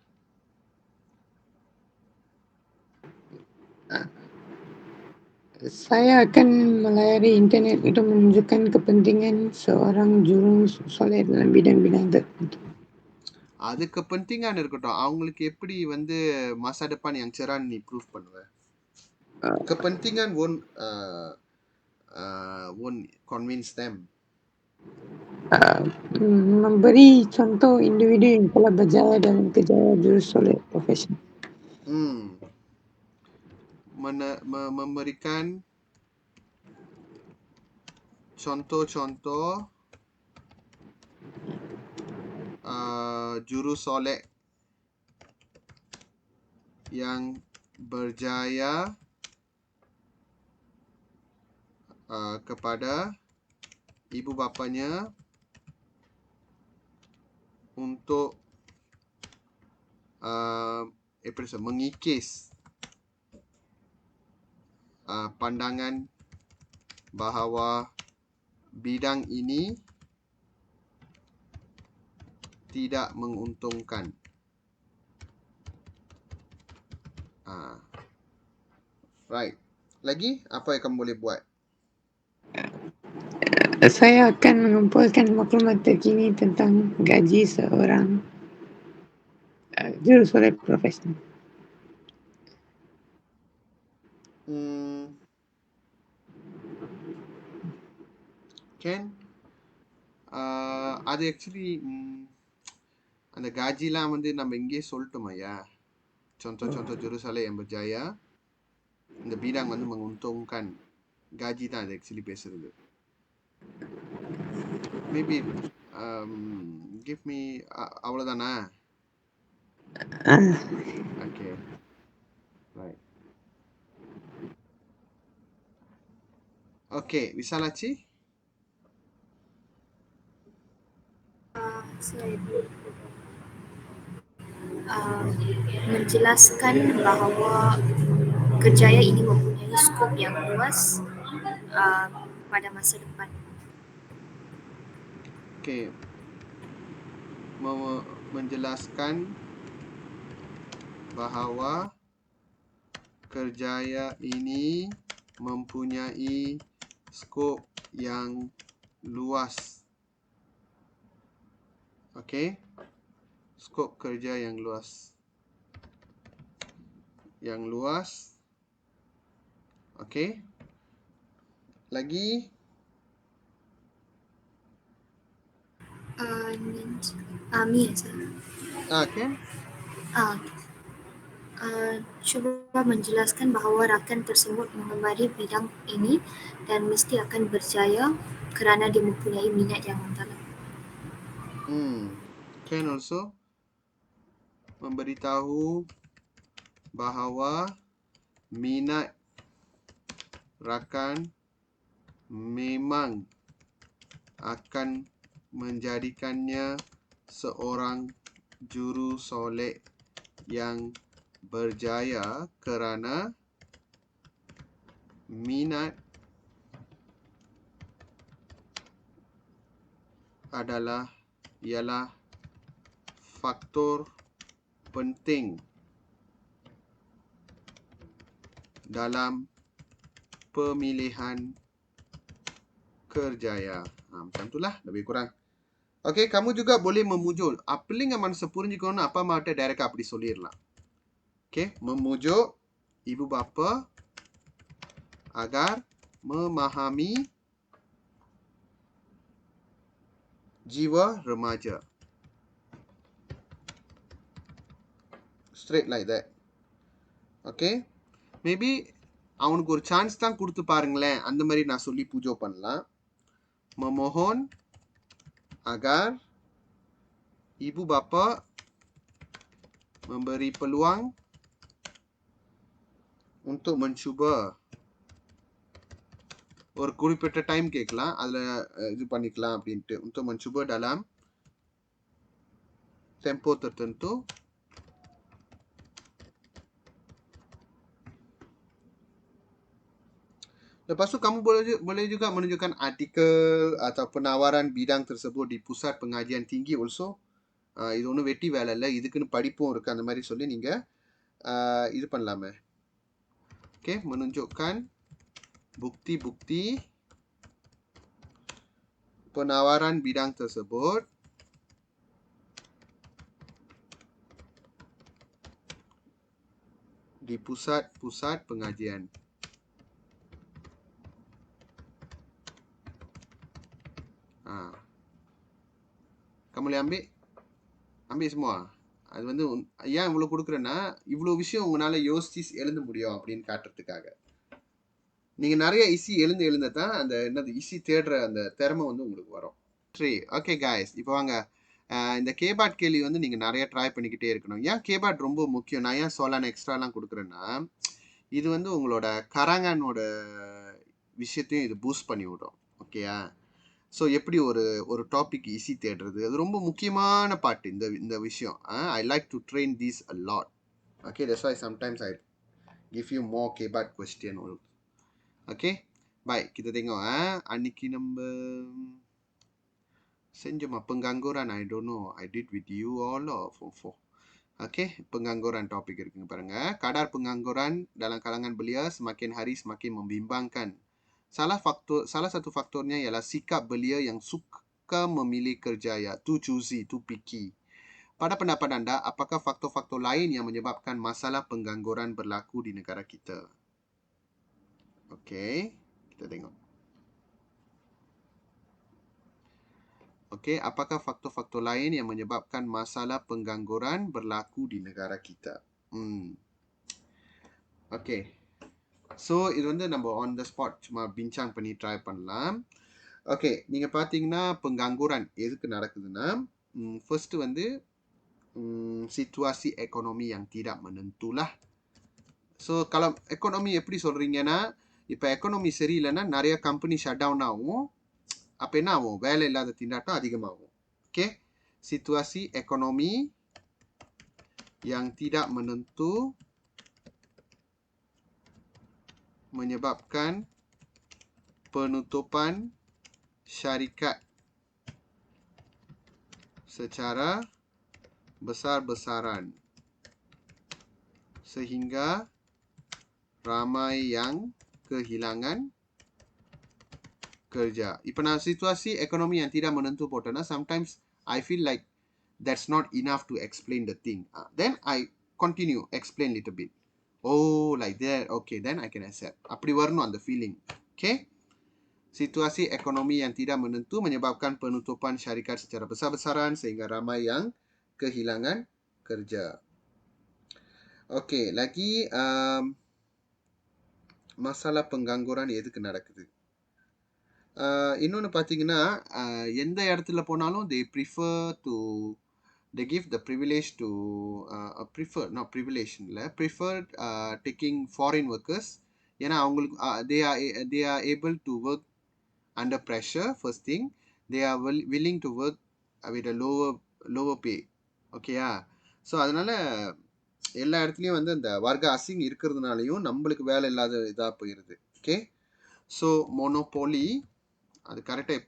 Saya akan melayari internet untuk menunjukkan kepentingan seorang jurusolek dalam bidang-bidang tertentu. அது kepentingan இருக்கட்டும். அவங்களுக்கு எப்படி வந்து masa depan yang cerah ni proof பண்ணுவ? Kepentingan won't convince them. Memberi contoh individu yang telah berjaya dalam kerjaya jurusolek profesional. Memberikan contoh-contoh jurusolek yang berjaya kepada ibu bapanya untuk mengikis pandangan bahawa bidang ini tidak menguntungkan. Right. Lagi, apa yang kamu boleh buat? Saya akan mengumpulkan maklumat terkini tentang gaji seorang jurusolek profesional. Hmm, Can அது ஆக்சுவலி அந்த காஜிலாம் வந்து நம்ம இங்கேயே சொல்லட்டுமாய்யா? Contoh-contoh jurusolek yang berjaya, இந்த bidang வந்து menguntungkan. Gaji தான் அது actually பேசுறது. Maybe give me அவ்வளோதானா? Ah, Okay, right. Okay, Visalachi? Saya menjelaskan bahawa kerjaya ini mempunyai skop yang luas pada masa depan. Okay, menjelaskan bahawa kerjaya ini mempunyai skop yang luas. Okay, skop kerja yang luas. Yang luas. Okay. Lagi? Mia saya. Can? Cuba menjelaskan bahawa rakan tersebut mengemari bidang ini dan mesti akan berjaya kerana dia mempunyai minat yang mendalam. Can also memberitahu bahawa minat rakan memang akan menjadikannya seorang jurusolek yang berjaya kerana minat ialah faktor penting dalam pemilihan kerjaya. Macam itulah lebih kurang. Okay, kamu juga boleh memujuk. Appeling aman sepurinjikona apa mata direct அப்படி சொல்லிரலாம். Okay, memujuk ibu bapa agar memahami jiwa remaja. Straight like that. Okay, maybe அவனுக்கு ஒரு சான்ஸ் தான் கொடுத்து பாருங்களேன். அந்த மாதிரி நான் சொல்லி பூஜை பண்ணலாம். Memohon agar ibu bapa memberi peluang untuk mencuba. ஒரு குறிப்பிட்ட டைம் கேட்கலாம், அதில் இது பண்ணிக்கலாம் அப்படின்ட்டு. untuk mencuba dalam tempo tertentu. Lepas tu kamu boleh juga menunjukkan artikel atau penawaran bidang tersebut di pusat pengajian tinggi also. இது ஒன்றும் வெட்டி வேலை இல்லை, இதுக்குன்னு படிப்பும் இருக்குது. அந்த மாதிரி சொல்லி நீங்கள் இது பண்ணலாமே. Okay, menunjukkan bukti-bukti penawaran bidang tersebut di pusat-pusat pengajian. Kamu boleh ambil semua. அது வந்து ஏன் இவ்வளோ கொடுக்குறேன்னா, இவ்வளோ விஷயம் உங்களால் யோசிச்சு எழுத முடியும் அப்படின்னு காட்டுறதுக்காக. நீங்கள் நிறைய இசி எழுந்த தான் அந்த என்னது இசி தேடுற அந்த திறமை வந்து உங்களுக்கு வரும். சரி, ஓகே காய்ஸ், இப்போ வாங்க. இந்த கேபாட் கேள்வி வந்து நீங்கள் நிறைய ட்ரை பண்ணிக்கிட்டே இருக்கணும். ஏன் கேபாட் ரொம்ப முக்கியம்? நான் ஏன் சோலான் எக்ஸ்ட்ராலாம் கொடுக்குறேன்னா, இது வந்து உங்களோட கராங்கானோட விஷயத்தையும் இது பூஸ்ட் பண்ணி விடும். ஓகேயா? ஸோ எப்படி ஒரு டாபிக் ஈஸி தேடுறது, அது ரொம்ப முக்கியமான பாட்டு இந்த விஷயம். I like to train these a lot. Okay, that's why sometimes I give you more capot question. Okay, baik, kita tengok. Aniki number senjama penggangguran. I don't know, I did with you all or for Okey, pengangguran topik இருக்குங்க பாருங்க. Kadar pengangguran dalam kalangan belia semakin hari semakin membimbangkan. Salah satu faktornya ialah sikap belia yang suka memilih kerja, ya, too choosy, too picky. Pada pendapat anda, apakah faktor-faktor lain yang menyebabkan masalah pengangguran berlaku di negara kita? Okey, kita tengok. Okey, apakah faktor-faktor lain yang menyebabkan masalah pengangguran berlaku di negara kita? Okey. So, இது வந்து நம்ம on the spot சும்மா பின்சாங் பண்ணி ட்ரை பண்ணலாம். ஓகே, நீங்கள் பார்த்தீங்கன்னா pengangguran எதுக்கு நடக்குதுன்னா, first வந்து situasi ekonomi yang tidak menentu lah. So, kalau ekonomi எப்படி சொல்கிறீங்கன்னா, இப்போ ekonomi சரியில்லைன்னா நிறைய கம்பெனி ஷட் டவுன் ஆகும். அப்போ என்ன ஆகும்? வேலை இல்லாத திண்டாட்டம் அதிகமாகும். Okay, situasi ekonomi yang tidak menentu menyebabkan penutupan syarikat secara besar-besaran sehingga ramai yang kehilangan kerja. இப்போ நான் situasi ekonomi yang tidak menentu போட்டேன்னா, sometimes I feel like that's not enough to explain the thing. Then I continue, explain little bit. Oh, like that. Okay, then I can accept. அப்படி வரணும் அந்த feeling. Okay? Situasi ekonomi yang tidak menentu menyebabkan penutupan syarikat secara besar-besaran sehingga ramai yang kehilangan kerja. Okey, lagi masalah pengangguran எதுக்கு நடக்குது? இன்னொன்று பார்த்தீங்கன்னா, எந்த இடத்துல போனாலும் they give the privilege to prefer taking foreign workers. ஏன்னா அவங்களுக்கு they are able to work under pressure. First thing, they are willing to work with a lower pay. ஓகேயா? ஸோ அதனால எல்லா இடத்துலையும் வந்து அந்த வர்க்க அசிங் இருக்கிறதுனாலையும் நம்மளுக்கு வேலை இல்லாத இதாக போயிடுது. ஓகே, ஸோ மோனோபோலி அது கரெக்டாக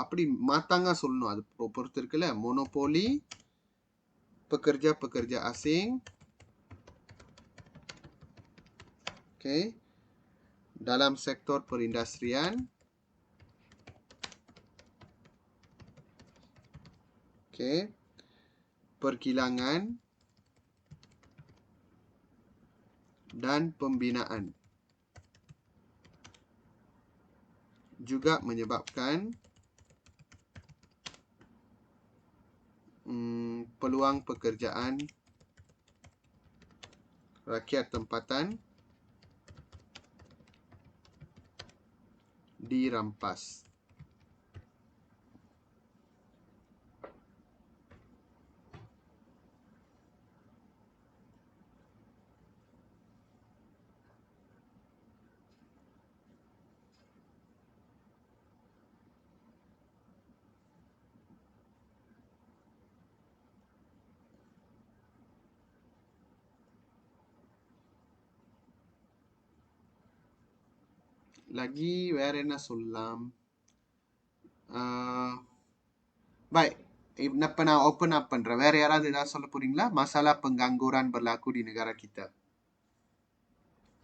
அப்படி மாத்தாங்க சொல்லணும், அது பொறுத்து இருக்குல்ல. Monopoly pekerja asing, okay, dalam sektor perindustrian, okay, perkilangan dan pembinaan juga menyebabkan peluang pekerjaan rakyat tempatan dirampas. Lagi வேற என்ன சொல்லலாம்? Baik, இப்போ நான் open up பண்ணுறேன். வேற யாராவது ஏதாவது சொல்ல போறீங்களா? Masalah pengangguran berlaku di negara kita.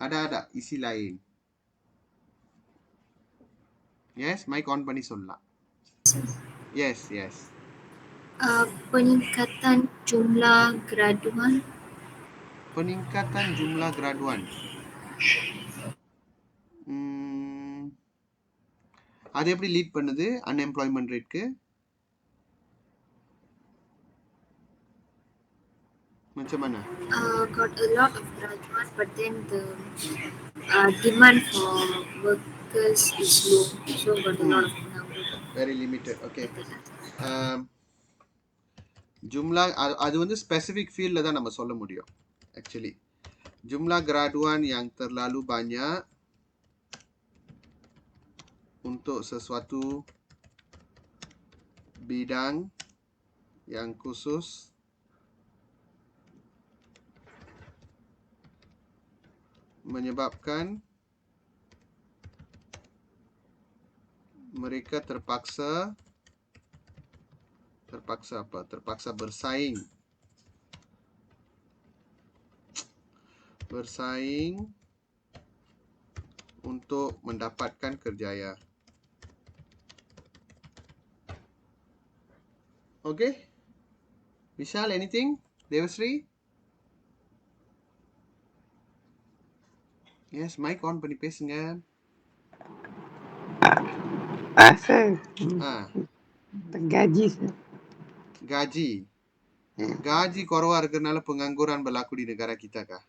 Ada isi lain. Yes, mic on பண்ணி சொல்லலாம். Yes. Peningkatan jumlah graduan. Peningkatan jumlah graduan. அது எப்படி லீட் பண்ணுது அன்எம்ப்ளாய்மெண்ட் ரேட்க்கு? macam mana? Got a lot of graduates, but then the demand for workers is low, so got a lot of pengangguran. Very limited. Okay. Jumla அது வந்து ஸ்பெசிஃபிக் ஃபீல்டில் தான் நம்ம சொல்ல முடியும். Actually jumlah graduan yang terlalu banyak untuk sesuatu bidang yang khusus menyebabkan mereka terpaksa bersaing bersaing untuk mendapatkan kerjaya. Okay? Vishal, anything? Devasri? Yes, mic on பண்ணி பேசுங்க. Sir, Ah, gaji sir. gaji. Gaji korwa இருக்கிறதுனால pengangguran berlaku di negara kita kah?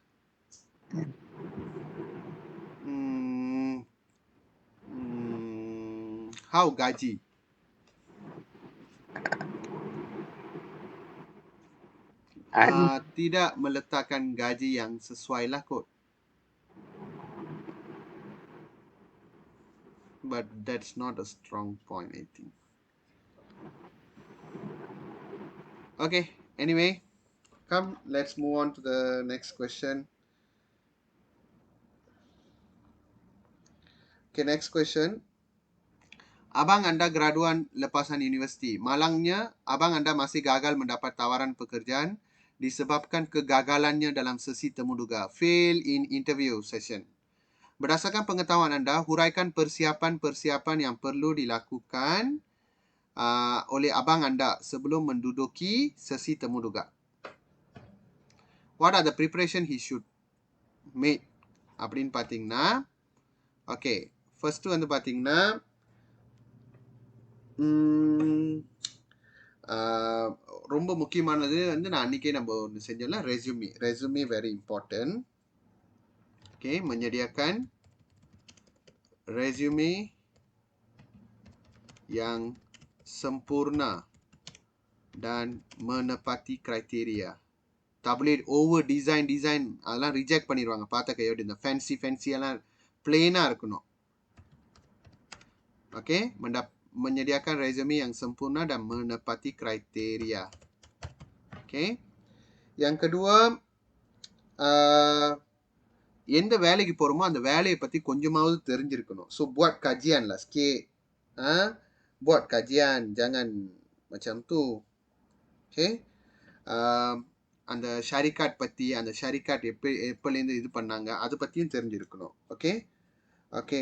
How gaji? Tidak meletakkan gaji yang sesuai lah kot. But that's not a strong point, I think. Okay, anyway, come, let's move on to the next question. Okay, next question. Abang anda graduan lepasan universiti. Malangnya, abang anda masih gagal mendapat tawaran pekerjaan disebabkan kegagalannya dalam sesi temuduga. Fail in interview session. Berdasarkan pengetahuan anda, huraikan persiapan-persiapan yang perlu dilakukan oleh abang anda sebelum menduduki sesi temuduga. What are the preparation he should make? அப்படின்னு பார்த்தீங்கன்னா, okay, first வந்து பார்த்தீங்கன்னா, ரொம்ப முக்கியமானது வந்து நான் அன்றைக்கே நம்ம ஒன்று செஞ்சோம்ல, resume very important. Okay, menyediakan resume yang sempurna dan menepati kriteria. Tak boleh over design அதெல்லாம் ரிஜெக்ட் பண்ணிடுவாங்க. பார்த்த கையோடு இந்த ஃபேன்சி எல்லாம் பிளெயினாக இருக்கணும். Okay, menyediakan resume yang sempurna dan menepati kriteria. Okay. Yang kedua, எந்த வேலைக்கு போகிறோமோ அந்த வேலையை பற்றி கொஞ்சமாவது தெரிஞ்சிருக்கணும். So buat kajian lah sikit. Buat kajian, jangan macam tu. Okay. அந்த ஷரிகாட் பற்றி, அந்த ஷரிகாட் எப்போலேருந்து இது பண்ணாங்க, அதை பற்றியும் தெரிஞ்சிருக்கணும். Okay okay,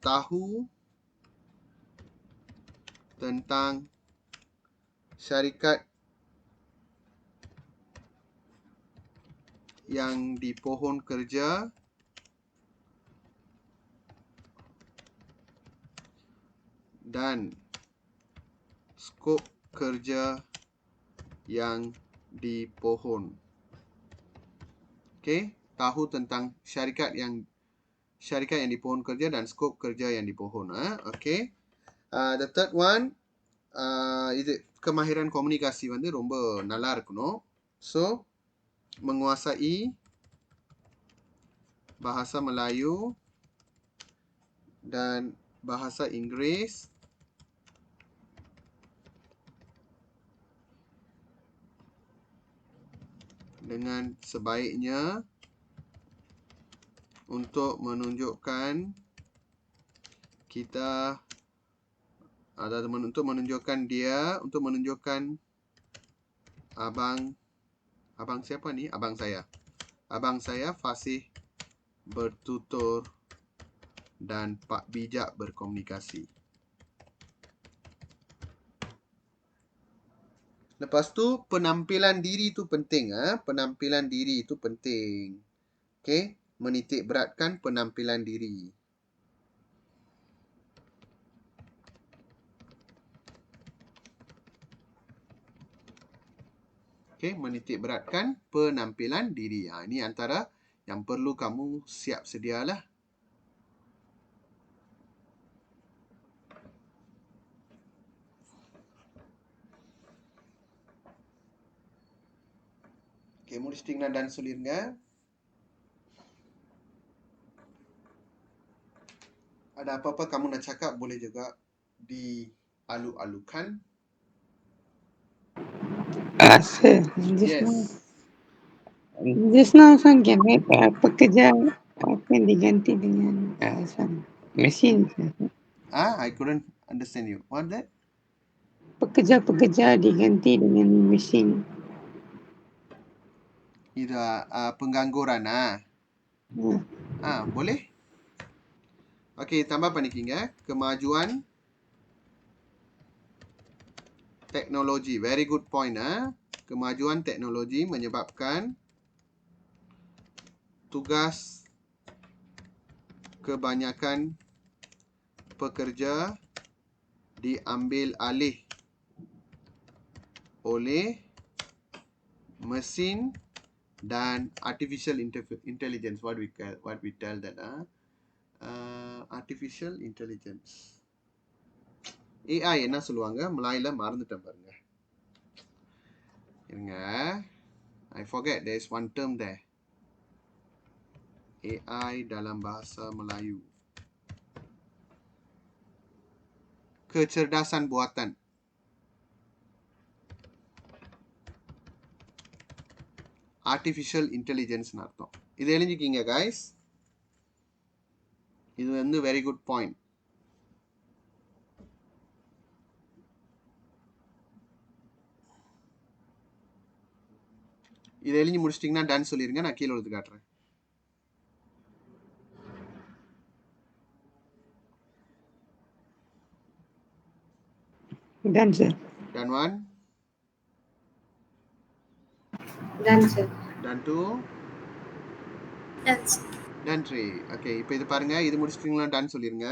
tahu tentang syarikat yang di pohon kerja dan skop kerja yang di pohon. Okay, tahu tentang syarikat yang di pohon kerja dan skop kerja yang di pohon. Okay. The third one, இது kemahiran komunikasi வந்து ரொம்ப நல்லா இருக்கணும். So, menguasai bahasa Melayu dan bahasa Inggeris dengan sebaiknya untuk menunjukkan kita untuk menunjukkan abang siapa nih? Abang saya fasih bertutur dan bijak berkomunikasi. Lepas tu penampilan diri itu penting. Penampilan diri itu penting. Okay, menitik beratkan penampilan diri. Okay, menitik beratkan penampilan diri. Ini antara yang perlu kamu siap sedialah. Okay, முடிச்சிட்டிங்களா டான்ஸ் சொல்லிருங்க. Ada apa-apa kamu nak cakap boleh juga dialu-alukan. Sir, just now son can make pekerja akan diganti dengan mesin. I couldn't understand you. What that? Pekerja diganti dengan mesin. Itu pengangguran. Boleh? Okey, tambah பண்ணிக்கிங்க. Kemajuan teknologi. Very good point. Kemajuan teknologi menyebabkan tugas kebanyakan pekerja diambil alih oleh mesin dan artificial intelligence. What we tell that? Artificial intelligence. AI என்ன சொல்லுவாங்க? மலாயில மறந்துட்டேன் பாருங்க. இருங்க. I forget there is one term there. AI dalam bahasa Melayu. Kecerdasan buatan. Artificial intelligence அர்த்தம். இது எழுதிக்கிங்க guys. இது வந்து very good point. இதை எழுதி முடிச்சிட்டிங்கன்னா டன் சொல்லிருங்க. நான் கீழே எழுதி காட்டுறேன். Done, sir. Done 1. Done, sir. Done 2. Done, sir. Done 3. ஓகே, இப்போ இது பாருங்க. இது முடிச்சிட்டிங்களா டன் சொல்லிருங்க.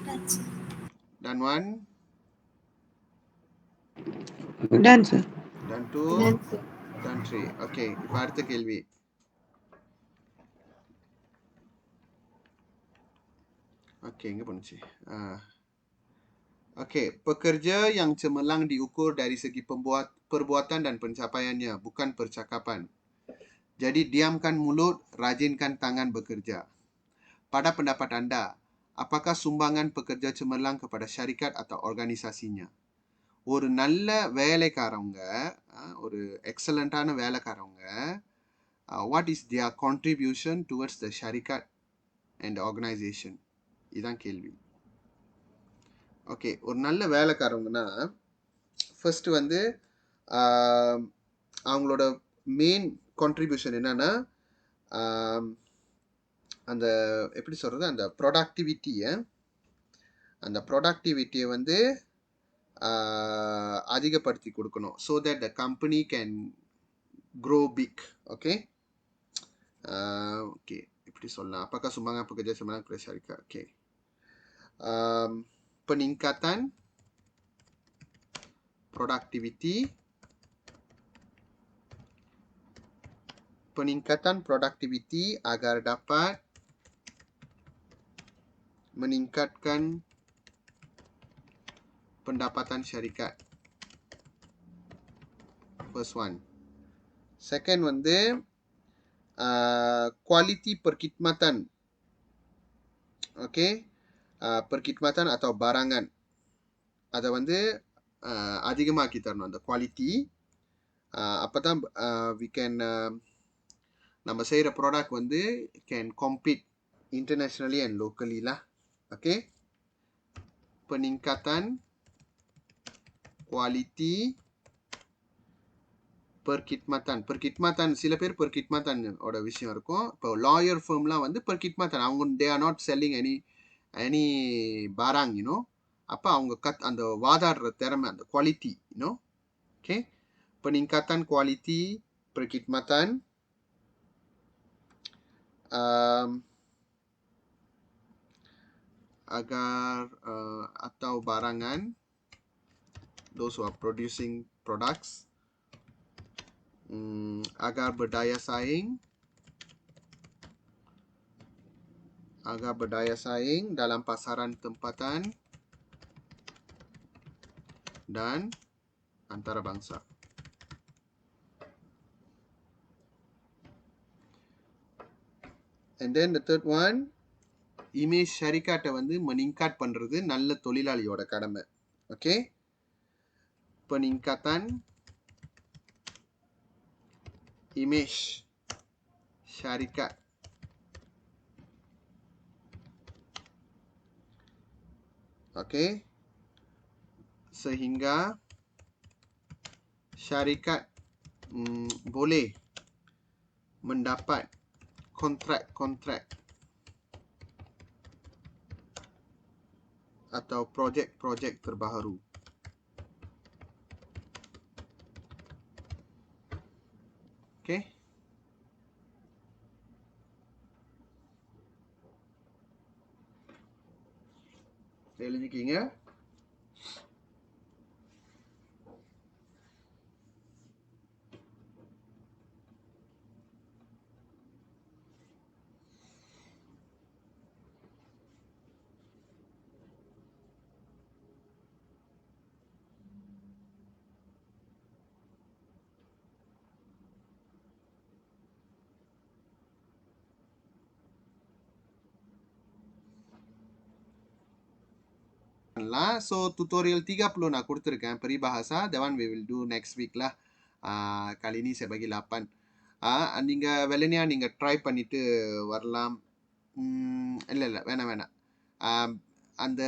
Done, sir. Done 1. Done, sir. Done 2. Done, sir. Done 3. ஓகே, இப்போ அடுத்த கேள்வி. Okey, எங்க போனுச்சு? Okey, pekerja yang cemerlang diukur dari segi perbuatan dan pencapaiannya, bukan percakapan. Jadi diamkan mulut, rajinkan tangan bekerja. Pada pendapat anda, apakah sumbangan pekerja cemerlang kepada syarikat atau organisasinya? ஒரு நல்ல வேலைக்காரவங்க, ஒரு எக்ஸலண்டான வேலைக்காரவங்க, what is their contribution towards the syarikat and the organization? இதான் கேள்வி. ஓகே, ஒரு நல்ல வேலைக்காரவங்கன்னா ஃபர்ஸ்ட் வந்து அவங்களோட மெயின் கான்ட்ரிபியூஷன் என்னன்னா அந்த எப்படி சொல்கிறது, அந்த ப்ரொடக்டிவிட்டியை வந்து அதிகப்படுத்தி கொடுக்கணும். So that the company can grow big. Okay okay, இப்படி சொல்லலாம். apakah sumbangan pekerja cemerlang kepada syarikat? Oke. Peningkatan produktiviti agar dapat meningkatkan pendapatan syarikat. First one. Second வந்து quality perkhidmatan. Okay. Perkhidmatan atau barangan. அதை வந்து அதிகமாக்கி தரணும் அந்த குவாலிட்டி. அப்போ தான் we can நம்ம செய்கிற ப்ராடக்ட் வந்து can compete internationally and locally lah. Okay. Peningkatan kualiti perkhidmatan. சில பேர் perkhidmatan ஓட விஷயம் இருக்கும். இப்போ லாயர் ஃபர்ம்லாம் வந்து perkhidmatan, அவங்க they are not selling any barang, you know. அப்போ அவங்க அந்த வாதாடுற திறமை, அந்த quality, you know. Okay. Peningkatan kualiti perkhidmatan agar atau barangan, those who are producing products, agar berdaya saing dalam pasaran tempatan dan antarabangsa. And then the third one, image syarikat வந்து meningkat பண்றது நல்ல தொழிலாளியோட கடமை. Okay. Peningkatan image syarikat Okey. Sehingga syarikat boleh mendapat kontrak-kontrak atau projek-projek terbaru. Okey. Saya lanjutkan ya. So tutorial 30 நான் கொடுத்துருக்கேன் peribahasa. That one we will do next week lah. Kali ini saya bagi 8. நீங்க வெள்ளனியா நீங்க ட்ரை பண்ணிட்டு வரலாம். இல்ல வேணாம். அந்த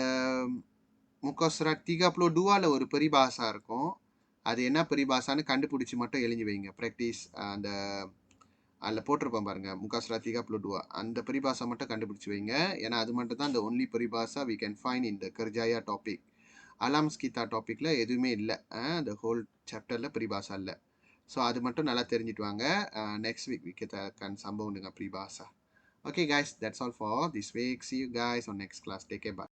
முக்கோசரா 32ல ஒரு பெரிபாசா இருக்கும். அது என்ன பெரிபாசான்னு கண்டுபிடிச்சி மட்டும் எழுதி வைங்க. ப்ராக்டிஸ் அந்த அதில் போட்டிருப்பேன் பாருங்க, முக்காசுரா 32 அந்த பெரிபாசா மட்டும் கண்டுபிடிச்சி வைங்க. ஏன்னா அது மட்டும் தான் அந்த ஒன்லி பெரிபாசா we can find in the Kerjaya topic. அலாம்ஸ் கீதா டாப்பிக்கில் எதுவுமே இல்லை. அந்த ஹோல் சாப்டரில் பெரிபாசா இல்லை. ஸோ அது மட்டும் நல்லா தெரிஞ்சுட்டு வாங்க. Next week kita akan sambung dengan peribahasa. Okay guys, that's all for this week. See you guys on next class. Take care. Bye.